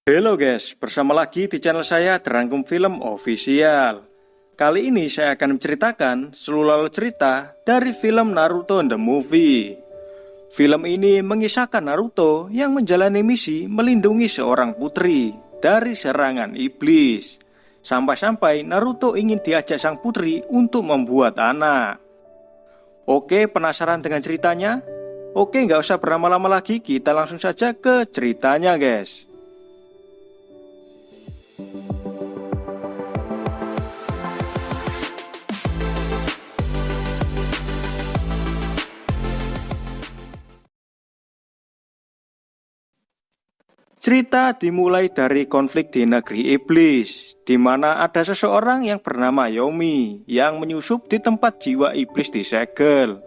Halo guys, bersama lagi di channel saya Derangkum Film Official. Kali ini saya akan menceritakan seluruh cerita dari film Naruto The Movie. Film ini mengisahkan Naruto yang menjalani misi melindungi seorang putri dari serangan iblis. Sampai-sampai Naruto ingin diajak sang putri untuk membuat anak. Oke, penasaran dengan ceritanya? Oke, nggak usah berlama-lama lagi, kita langsung saja ke ceritanya guys. Cerita dimulai dari konflik di negeri iblis, di mana ada seseorang yang bernama Yomi yang menyusup di tempat jiwa iblis disegel.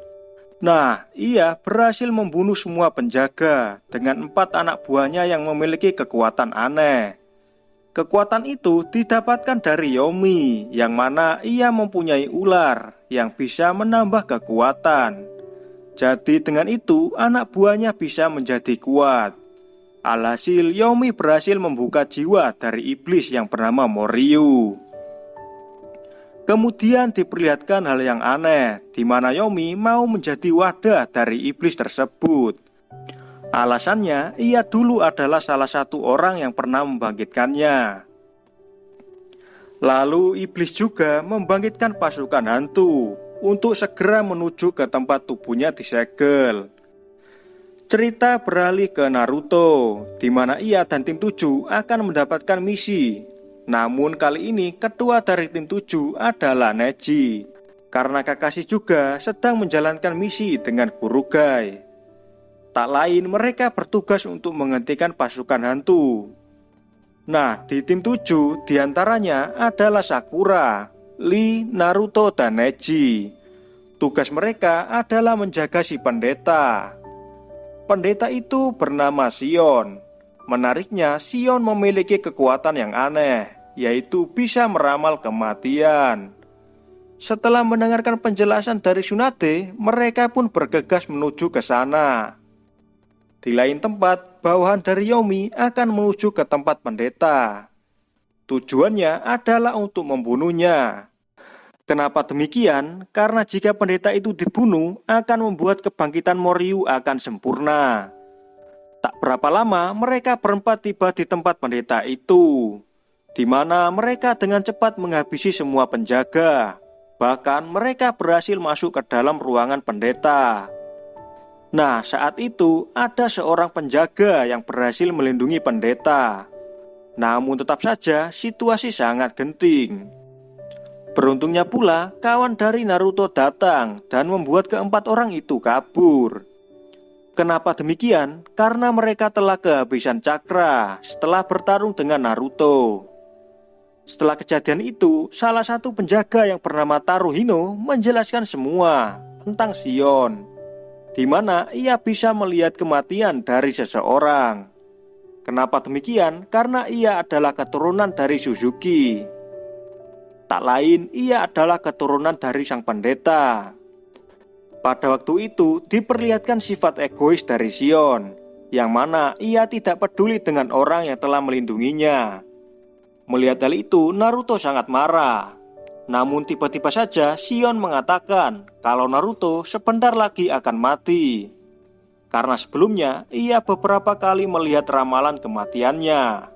Nah, ia berhasil membunuh semua penjaga dengan 4 anak buahnya yang memiliki kekuatan aneh. Kekuatan itu didapatkan dari Yomi, yang mana ia mempunyai ular yang bisa menambah kekuatan. Jadi dengan itu anak buahnya bisa menjadi kuat. Alhasil Yomi berhasil membuka jiwa dari iblis yang bernama Moryu. Kemudian diperlihatkan hal yang aneh, di mana Yomi mau menjadi wadah dari iblis tersebut. Alasannya, ia dulu adalah salah satu orang yang pernah membangkitkannya. Lalu iblis juga membangkitkan pasukan hantu untuk segera menuju ke tempat tubuhnya disegel. Cerita beralih ke Naruto, di mana ia dan tim 7 akan mendapatkan misi. Namun kali ini ketua dari tim 7 adalah Neji, karena Kakashi juga sedang menjalankan misi dengan Kurugai. Tak lain mereka bertugas untuk menghentikan pasukan hantu. Nah, di tim 7 diantaranya adalah Sakura, Lee, Naruto, dan Neji. Tugas mereka adalah menjaga si pendeta. Pendeta itu bernama Shion. Menariknya, Shion memiliki kekuatan yang aneh, yaitu bisa meramal kematian. Setelah mendengarkan penjelasan dari Tsunade, mereka pun bergegas menuju ke sana. Di lain tempat, bawahan dari Yomi akan menuju ke tempat pendeta. Tujuannya adalah untuk membunuhnya. Kenapa demikian? Karena jika pendeta itu dibunuh, akan membuat kebangkitan Moryu akan sempurna. Tak berapa lama, mereka berempat tiba di tempat pendeta itu, di mana mereka dengan cepat menghabisi semua penjaga. Bahkan mereka berhasil masuk ke dalam ruangan pendeta. Nah, saat itu ada seorang penjaga yang berhasil melindungi pendeta. Namun tetap saja situasi sangat genting. Beruntungnya pula, kawan dari Naruto datang dan membuat keempat orang itu kabur. Kenapa demikian? Karena mereka telah kehabisan cakra setelah bertarung dengan Naruto. Setelah kejadian itu, salah satu penjaga yang bernama Taruhino menjelaskan semua tentang Shion, di mana ia bisa melihat kematian dari seseorang. Kenapa demikian? Karena ia adalah keturunan dari Suzuki. Tak lain, ia adalah keturunan dari sang pendeta. Pada waktu itu diperlihatkan sifat egois dari Shion, yang mana ia tidak peduli dengan orang yang telah melindunginya. Melihat hal itu, Naruto sangat marah. Namun tiba-tiba saja Shion mengatakan kalau Naruto sebentar lagi akan mati, karena sebelumnya ia beberapa kali melihat ramalan kematiannya.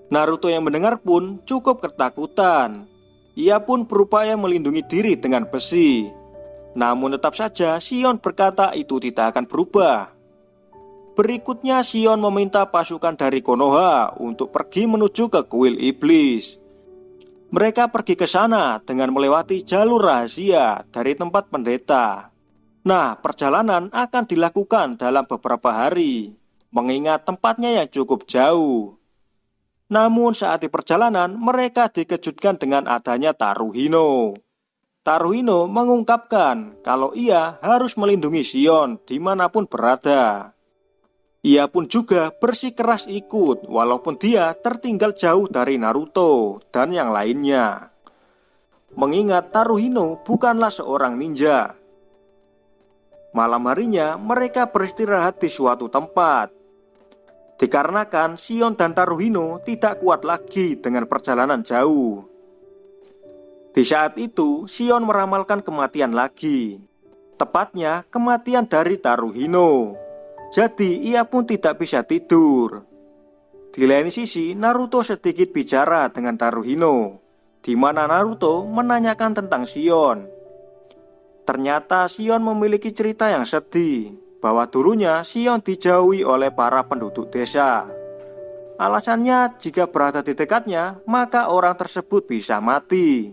Naruto yang mendengar pun cukup ketakutan. Ia pun berupaya melindungi diri dengan besi. Namun tetap saja Shion berkata itu tidak akan berubah. Berikutnya Shion meminta pasukan dari Konoha untuk pergi menuju ke kuil iblis. Mereka pergi ke sana dengan melewati jalur rahasia dari tempat pendeta. Nah, perjalanan akan dilakukan dalam beberapa hari, mengingat tempatnya yang cukup jauh. Namun saat di perjalanan mereka dikejutkan dengan adanya Taruhino. Taruhino mengungkapkan kalau ia harus melindungi Shion dimanapun berada. Ia pun juga bersikeras ikut walaupun dia tertinggal jauh dari Naruto dan yang lainnya. Mengingat Taruhino bukanlah seorang ninja. Malam harinya mereka beristirahat di suatu tempat. dikarenakan Shion dan Taruhino tidak kuat lagi dengan perjalanan jauh. Di saat itu, Shion meramalkan kematian lagi, tepatnya kematian dari Taruhino. Jadi ia pun tidak bisa tidur. Di lain sisi, Naruto sedikit bicara dengan Taruhino, di mana Naruto menanyakan tentang Shion. Ternyata Shion memiliki cerita yang sedih, bahwa dulunya Shion dijauhi oleh para penduduk desa. Alasannya, jika berada di dekatnya, maka orang tersebut bisa mati.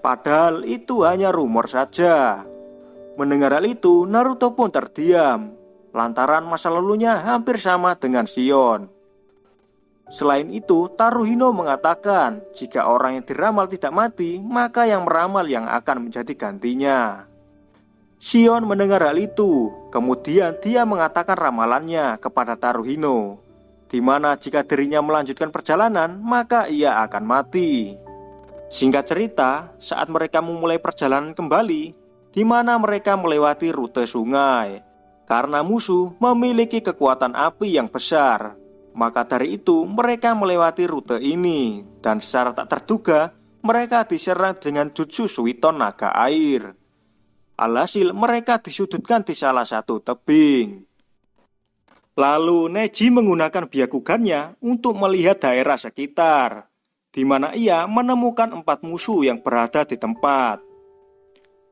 Padahal itu hanya rumor saja. Mendengar hal itu, Naruto pun terdiam, lantaran masa lalunya hampir sama dengan Shion. Selain itu, Taruhino mengatakan jika orang yang diramal tidak mati, maka yang meramal yang akan menjadi gantinya. Shion mendengar hal itu, kemudian dia mengatakan ramalannya kepada Taruhino, di mana jika dirinya melanjutkan perjalanan, maka ia akan mati. Singkat cerita, saat mereka memulai perjalanan kembali, di mana mereka melewati rute sungai, karena musuh memiliki kekuatan api yang besar. Maka dari itu mereka melewati rute ini, dan secara tak terduga mereka diserang dengan jutsu Suiton naga air. Alhasil mereka disudutkan di salah satu tebing. Lalu Neji menggunakan Byakugannya untuk melihat daerah sekitar, di mana ia menemukan 4 musuh yang berada di tempat.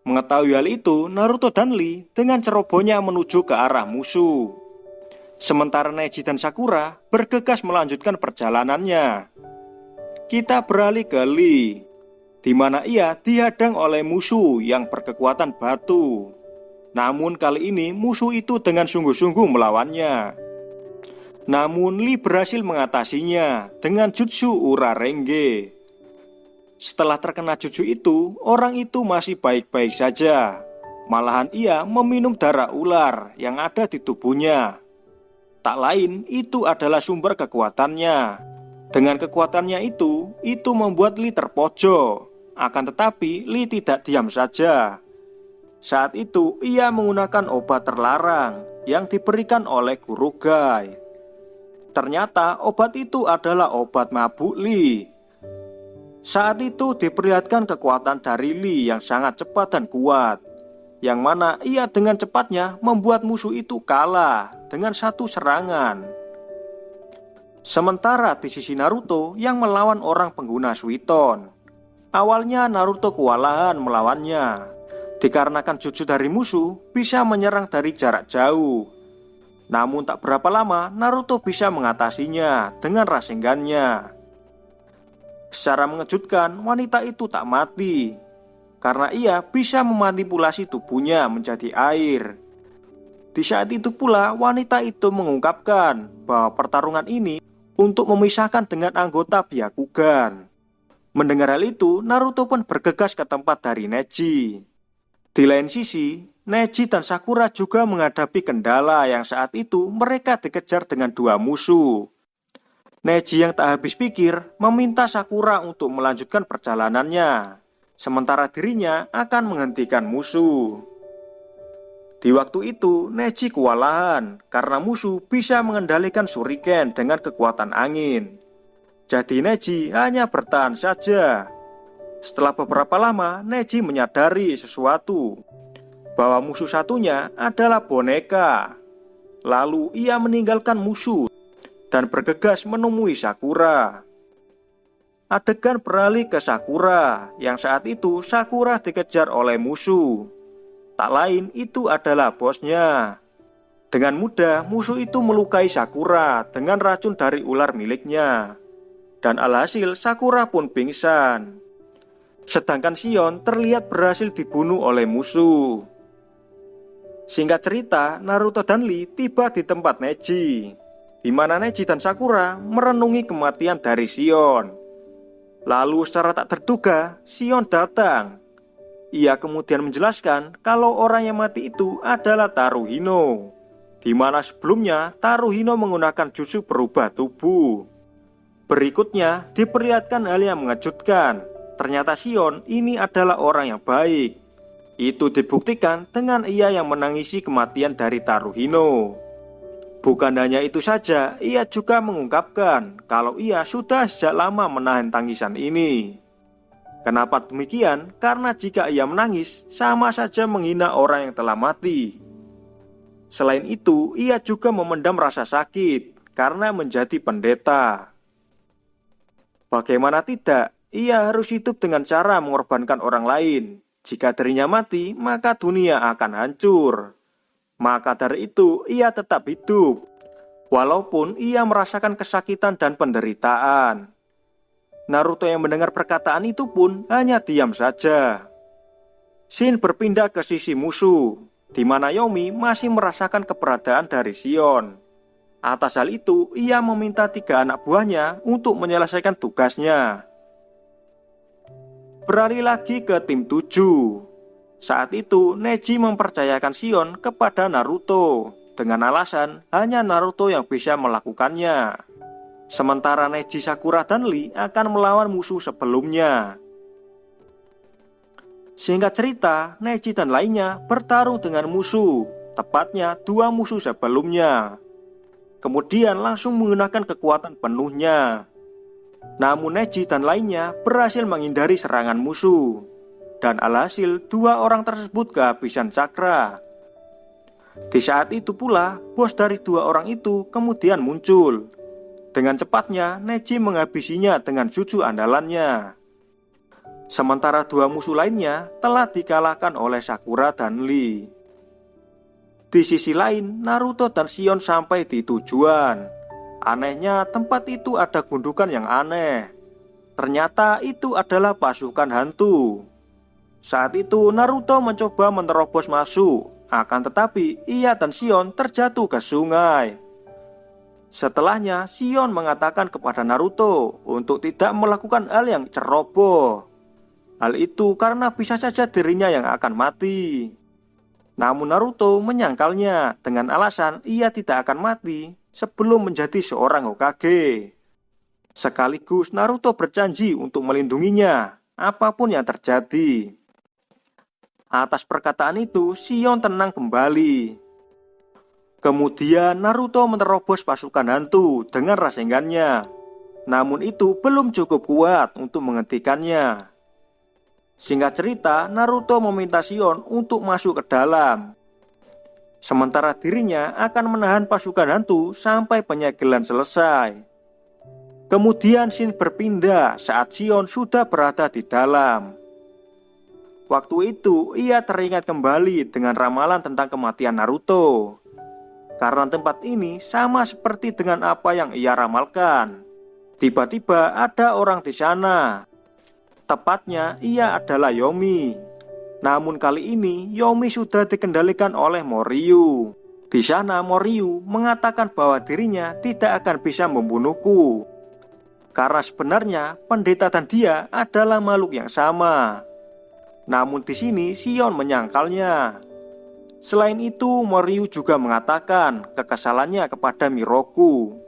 Mengetahui hal itu, Naruto dan Lee dengan cerobohnya menuju ke arah musuh. Sementara Neji dan Sakura bergegas melanjutkan perjalanannya. Kita beralih ke Lee, di mana ia dihadang oleh musuh yang berkekuatan batu. Namun kali ini musuh itu dengan sungguh-sungguh melawannya. Namun Lee berhasil mengatasinya dengan jutsu Urarenge. Setelah terkena jutsu itu, orang itu masih baik-baik saja. Malahan ia meminum darah ular yang ada di tubuhnya. Tak lain, itu adalah sumber kekuatannya. Dengan kekuatannya itu membuat Lee terpojok. Akan tetapi, Lee tidak diam saja. Saat itu, ia menggunakan obat terlarang yang diberikan oleh Guru Gai. Ternyata, obat itu adalah obat mabuk Lee. Saat itu diperlihatkan kekuatan dari Lee yang sangat cepat dan kuat, yang mana ia dengan cepatnya membuat musuh itu kalah dengan satu serangan. Sementara di sisi Naruto yang melawan orang pengguna Suiton, awalnya Naruto kewalahan melawannya, dikarenakan jutsu dari musuh bisa menyerang dari jarak jauh. Namun tak berapa lama Naruto bisa mengatasinya dengan Rasengannya. Secara mengejutkan, wanita itu tak mati, karena ia bisa memanipulasi tubuhnya menjadi air. Di saat itu pula wanita itu mengungkapkan bahwa pertarungan ini untuk memisahkan dengan anggota Byakugan. Mendengar hal itu, Naruto pun bergegas ke tempat dari Neji. Di lain sisi, Neji dan Sakura juga menghadapi kendala yang saat itu mereka dikejar dengan 2 musuh. Neji yang tak habis pikir meminta Sakura untuk melanjutkan perjalanannya, sementara dirinya akan menghentikan musuh. Di waktu itu, Neji kewalahan karena musuh bisa mengendalikan shuriken dengan kekuatan angin. Jadi Neji hanya bertahan saja. Setelah beberapa lama, Neji menyadari sesuatu, bahwa musuh satunya adalah boneka. Lalu ia meninggalkan musuh dan bergegas menemui Sakura. Adegan beralih ke Sakura, yang saat itu Sakura dikejar oleh musuh. Tak lain itu adalah bosnya. Dengan mudah musuh itu melukai Sakura dengan racun dari ular miliknya. Dan alhasil Sakura pun pingsan. Sedangkan Shion terlihat berhasil dibunuh oleh musuh. Singkat cerita, Naruto dan Lee tiba di tempat Neji, di mana Neji dan Sakura merenungi kematian dari Shion. Lalu secara tak terduga, Shion datang. Ia kemudian menjelaskan kalau orang yang mati itu adalah Taruhino, di mana sebelumnya Taruhino menggunakan jutsu berubah tubuh. Berikutnya diperlihatkan hal yang mengejutkan. Ternyata Shion ini adalah orang yang baik. Itu dibuktikan dengan ia yang menangisi kematian dari Taruhino. Bukan hanya itu saja, ia juga mengungkapkan kalau ia sudah sejak lama menahan tangisan ini. Kenapa demikian? Karena jika ia menangis, sama saja menghina orang yang telah mati. Selain itu, ia juga memendam rasa sakit karena menjadi pendeta. Bagaimana tidak, ia harus hidup dengan cara mengorbankan orang lain. Jika dirinya mati, maka dunia akan hancur. Maka dari itu, ia tetap hidup, walaupun ia merasakan kesakitan dan penderitaan. Naruto yang mendengar perkataan itu pun hanya diam saja. Shin berpindah ke sisi musuh, di mana Yomi masih merasakan keberadaan dari Shion. Atas hal itu, ia meminta 3 anak buahnya untuk menyelesaikan tugasnya. Beralih lagi ke tim 7. Saat itu, Neji mempercayakan Shion kepada Naruto dengan alasan hanya Naruto yang bisa melakukannya. Sementara Neji, Sakura, dan Lee akan melawan musuh sebelumnya. Singkat cerita, Neji dan lainnya bertarung dengan musuh, tepatnya 2 musuh sebelumnya. Kemudian langsung menggunakan kekuatan penuhnya. Namun Neji dan lainnya berhasil menghindari serangan musuh. Dan alhasil 2 orang tersebut kehabisan cakra. Di saat itu pula, bos dari 2 orang itu kemudian muncul. Dengan cepatnya, Neji menghabisinya dengan jutsu andalannya. Sementara 2 musuh lainnya telah dikalahkan oleh Sakura dan Lee. Di sisi lain, Naruto dan Shion sampai di tujuan. Anehnya, tempat itu ada gundukan yang aneh. Ternyata itu adalah pasukan hantu. Saat itu Naruto mencoba menerobos masuk, akan tetapi ia dan Shion terjatuh ke sungai. Setelahnya Shion mengatakan kepada Naruto untuk tidak melakukan hal yang ceroboh. Hal itu karena bisa saja dirinya yang akan mati. Namun Naruto menyangkalnya dengan alasan ia tidak akan mati sebelum menjadi seorang Hokage. Sekaligus Naruto berjanji untuk melindunginya apapun yang terjadi. Atas perkataan itu, Shion tenang kembali. Kemudian Naruto menerobos pasukan hantu dengan rasengannya. Namun itu belum cukup kuat untuk menghentikannya. Singkat cerita, Naruto meminta Shion untuk masuk ke dalam. Sementara dirinya akan menahan pasukan hantu sampai penyegelan selesai. Kemudian Shin berpindah saat Shion sudah berada di dalam. Waktu itu ia teringat kembali dengan ramalan tentang kematian Naruto. Karena tempat ini sama seperti dengan apa yang ia ramalkan. Tiba-tiba ada orang di sana. Tepatnya ia adalah Yomi. Namun kali ini Yomi sudah dikendalikan oleh Moryu. Di sana Moryu mengatakan bahwa dirinya tidak akan bisa membunuhku. Karena sebenarnya pendeta dan dia adalah makhluk yang sama. Namun di sini Shion menyangkalnya. Selain itu, Moryu juga mengatakan kekesalannya kepada Miroku.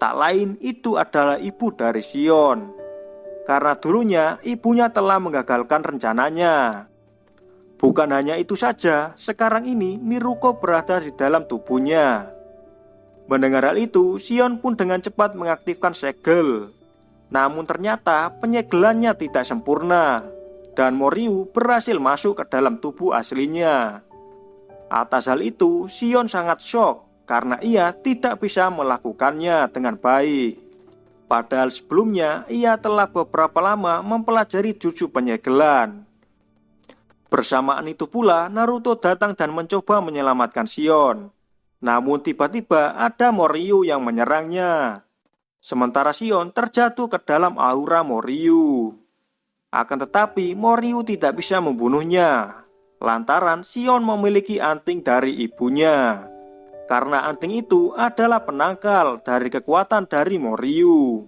Tak lain itu adalah ibu dari Shion. Karena dulunya ibunya telah menggagalkan rencananya. Bukan hanya itu saja, sekarang ini Miruko berada di dalam tubuhnya. Mendengar hal itu, Shion pun dengan cepat mengaktifkan segel. Namun ternyata penyegelannya tidak sempurna. Dan Moryu berhasil masuk ke dalam tubuh aslinya. Atas hal itu, Shion sangat shock karena ia tidak bisa melakukannya dengan baik. Padahal sebelumnya ia telah beberapa lama mempelajari jutsu penyegelan. Bersamaan itu pula Naruto datang dan mencoba menyelamatkan Shion. Namun tiba-tiba ada Moryu yang menyerangnya. Sementara Shion terjatuh ke dalam aura Moryu. Akan tetapi Moryu tidak bisa membunuhnya, lantaran Shion memiliki anting dari ibunya. Karena anting itu adalah penangkal dari kekuatan dari Moryu.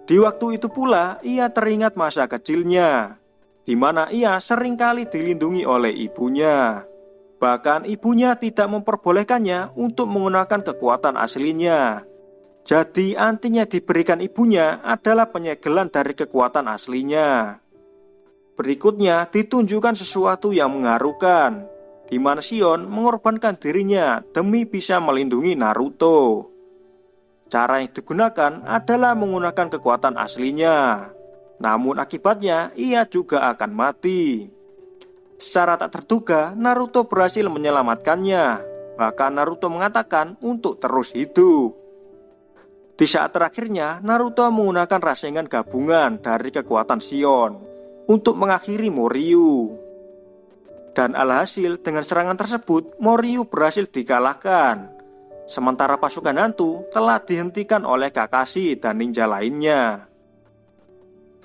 Di waktu itu pula ia teringat masa kecilnya, di mana ia seringkali dilindungi oleh ibunya. Bahkan ibunya tidak memperbolehkannya untuk menggunakan kekuatan aslinya. Jadi anting yang diberikan ibunya adalah penyegelan dari kekuatan aslinya. Berikutnya ditunjukkan sesuatu yang mengharukan. di mana Shion mengorbankan dirinya demi bisa melindungi Naruto. Cara yang digunakan adalah menggunakan kekuatan aslinya. Namun akibatnya ia juga akan mati. Secara tak terduga, Naruto berhasil menyelamatkannya. Bahkan Naruto mengatakan untuk terus hidup. Di saat terakhirnya, Naruto menggunakan Rasengan gabungan dari kekuatan Shion untuk mengakhiri Moryu. Dan alhasil dengan serangan tersebut, Moryu berhasil dikalahkan. Sementara pasukan hantu telah dihentikan oleh Kakashi dan ninja lainnya.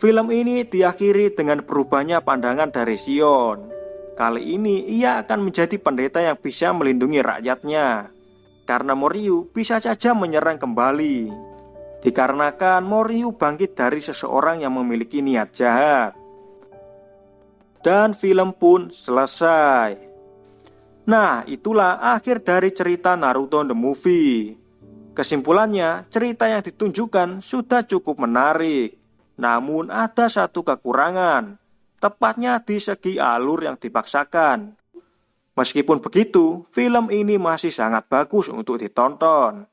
Film ini diakhiri dengan berubahnya pandangan dari Shion. Kali ini ia akan menjadi pendeta yang bisa melindungi rakyatnya. Karena Moryu bisa saja menyerang kembali. Dikarenakan Moryu bangkit dari seseorang yang memiliki niat jahat. Dan film pun selesai. Nah, itulah akhir dari cerita Naruto the Movie. Kesimpulannya, cerita yang ditunjukkan sudah cukup menarik. Namun ada satu kekurangan, tepatnya di segi alur yang dipaksakan. Meskipun begitu, film ini masih sangat bagus untuk ditonton.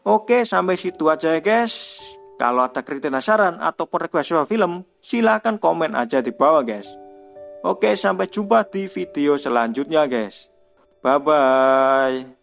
Oke, sampai situ aja ya guys. Kalau ada kritik dan saran ataupun request film, silahkan komen aja di bawah guys. Oke, sampai jumpa di video selanjutnya guys. Bye bye.